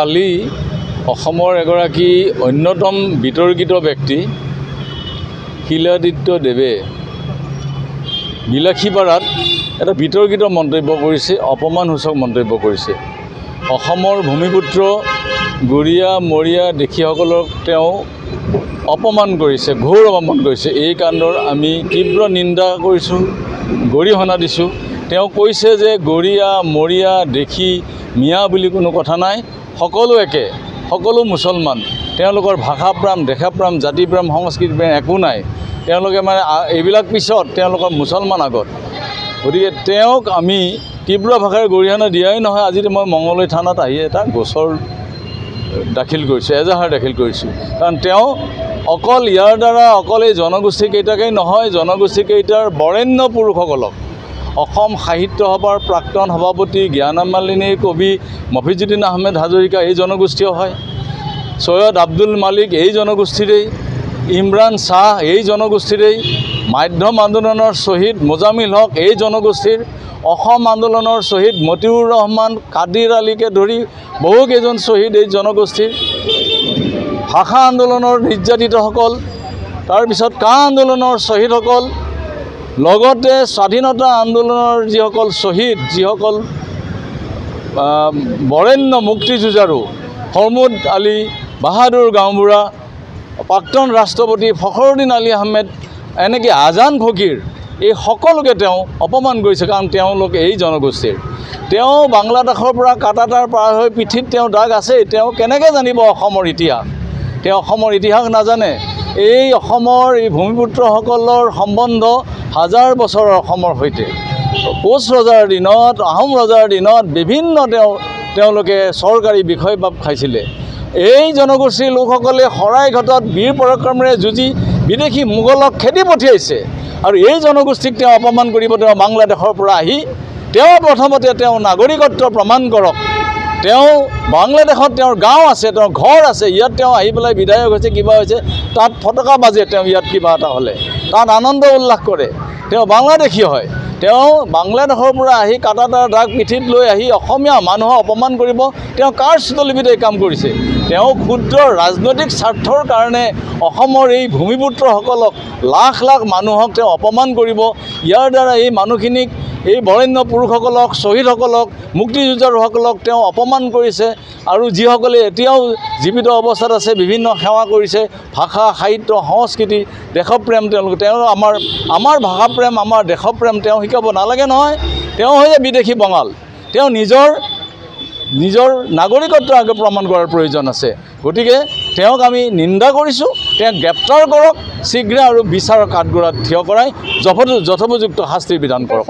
কালি অসমৰ এগৰাকী অন্যতম বিতৰ্কিত ব্যক্তি শিলাদিত্য দেৱে বিলাসীপাৰাত এটা বিতৰ্কিত মন্তব্য কৰিছে, অপমানসূচক মন্তব্য কৰিছে। অসমৰ ভূমিপুত্ৰ গৰিয়া মৰিয়া দেশীসকলক তেওঁ অপমান কৰিছে, ঘোৰ অপমান কৰিছে। এই কাণ্ডৰ আমি তীব্ৰ নিন্দা কৰিছোঁ, গৰিহণা দিছোঁ। তেওঁ কৈছে যে গৰিয়া মৰিয়া দেশী মিয়া বুলি কোনো কথা নাই, সকলো একে, সকলো মুছলমান। তেওঁলোকৰ ভাষাপ্ৰাণ, দেশাপ্ৰাণ, জাতিপ্ৰাণ, সংস্কৃতিপ্ৰাণ একো নাই। তেওঁলোকে মানে এইবিলাক পিছত তেওঁলোকৰ মুছলমান আগত। গতিকে তেওঁক আমি তীব্ৰ ভাষাৰে গৰিহণা দিয়াই নহয়। আজি মই মঙলদৈ থানাত আহি এটা গোচৰ দাখিল কৰিছোঁ, এজাহাৰ দাখিল কৰিছোঁ। কাৰণ তেওঁ অকল ইয়াৰ দ্বাৰা অকল এই জনগোষ্ঠীকেইটাকেই নহয়, জনগোষ্ঠীকেইটাৰ বৰেণ্য পুৰুষসকলক, অসম সাহিত্য সভাৰ প্ৰাক্তন সভাপতি জ্ঞানমালিনীৰ কবি মফিজুদ্দিন আহমেদ হাজৰিকা এই জনগোষ্ঠীয় হয়, সৈয়দ আব্দুল মালিক এই জনগোষ্ঠীৰেই, ইমৰান শ্বাহ এই জনগোষ্ঠীৰেই, মাধ্যম আন্দোলনৰ শ্বহীদ মোজামিল হক এই জনগোষ্ঠীৰ, অসম আন্দোলনৰ শ্বহীদ মতিউৰ ৰহমান, কাদিৰ আলীকে ধৰি বহুকেইজন শ্বহীদ এই জনগোষ্ঠীৰ, ভাষা আন্দোলনৰ নিৰ্যাতিতসকল, তাৰপিছত কা আন্দোলনৰ শ্বহীদসকল, লগতে স্বাধীনতা আন্দোলনৰ যিসকল শ্বহীদ, যিসকল বৰেণ্য মুক্তিযুঁজাৰু, ফৰ্মুদ আলী, বাহাদুৰ গাঁওবুঢ়া, প্ৰাক্তন ৰাষ্ট্ৰপতি ফখৰুদ্দিন আলী আহমেদ, এনেকৈ আজান ফকীৰ, এই সকলোকে তেওঁ অপমান কৰিছে। কাৰণ তেওঁলোক এই জনগোষ্ঠীৰ। তেওঁ বাংলাদেশৰ পৰা কাটাতাৰ পাৰ হৈ পিঠিত তেওঁ দাগ আছেই। তেওঁ কেনেকৈ জানিব অসমৰ ইতিহাস? তেওঁ অসমৰ ইতিহাস নাজানে। এই অসমৰ এই ভূমিপুত্ৰসকলৰ সম্বন্ধ হাজাৰ বছৰৰ অসমৰ সৈতে। কোচ ৰজাৰ দিনত, আহোম ৰজাৰ দিনত বিভিন্ন তেওঁলোকে চৰকাৰী বিষয়বাব খাইছিলে। এই জনগোষ্ঠীৰ লোকসকলে শৰাইঘাটত বীৰ পৰাক্ৰমেৰে যুঁজি বিদেশী মোগলক খেদি পঠিয়াইছে। আৰু এই জনগোষ্ঠীক তেওঁ অপমান কৰিব। তেওঁ বাংলাদেশৰ পৰা আহি তেওঁ প্ৰথমতে তেওঁ নাগৰিকত্ব প্ৰমাণ কৰক। তেওঁ বাংলাদেশত তেওঁৰ গাঁও আছে, তেওঁৰ ঘৰ আছে। ইয়াত তেওঁ আহি পেলাই বিধায়ক হৈছে, কিবা হৈছে, তাত ফটকা বাজে। তেওঁ ইয়াত কিবা এটা হ'লে তাত আনন্দ উল্লাস কৰে। তেওঁ বাংলাদেশী হয়। তেওঁ বাংলাদেশৰ পৰা আহি কাটাতাৰ দাগ পিঠিত লৈ আহি অসমীয়া মানুহক অপমান কৰিব। তেওঁ কাৰ স্বীকৃতিত এই কাম কৰিছে? তেওঁ ক্ষুদ্ৰ ৰাজনৈতিক স্বাৰ্থৰ কাৰণে অসমৰ এই ভূমিপুত্ৰসকলক, লাখ লাখ মানুহক তেওঁ অপমান কৰিব। ইয়াৰ দ্বাৰা এই মানুহখিনিক, এই বৰেণ্য পুৰুষসকলক, শ্বহীদসকলক, মুক্তিযুঁজাৰুসকলক তেওঁ অপমান কৰিছে। আৰু যিসকলে এতিয়াও জীৱিত অৱস্থাত আছে, বিভিন্ন সেৱা কৰিছে, ভাষা, সাহিত্য, সংস্কৃতি, দেশপ্ৰেম, তেওঁ আমাৰ ভাষাপ্ৰেম, আমাৰ দেশপ্ৰেম তেওঁ শিকাব নালাগে নহয়। তেওঁ হৈছে বিদেশী বঙাল। তেওঁ নিজৰ নাগৰিকত্ব আগে প্ৰমাণ কৰাৰ প্ৰয়োজন আছে। গতিকে তেওঁক আমি নিন্দা কৰিছোঁ। তেওঁক গ্ৰেপ্তাৰ কৰক শীঘ্ৰে আৰু বিচাৰৰ কাঠগড়াত থিয় কৰাই যথোপযুক্ত শাস্তিৰ বিধান কৰক।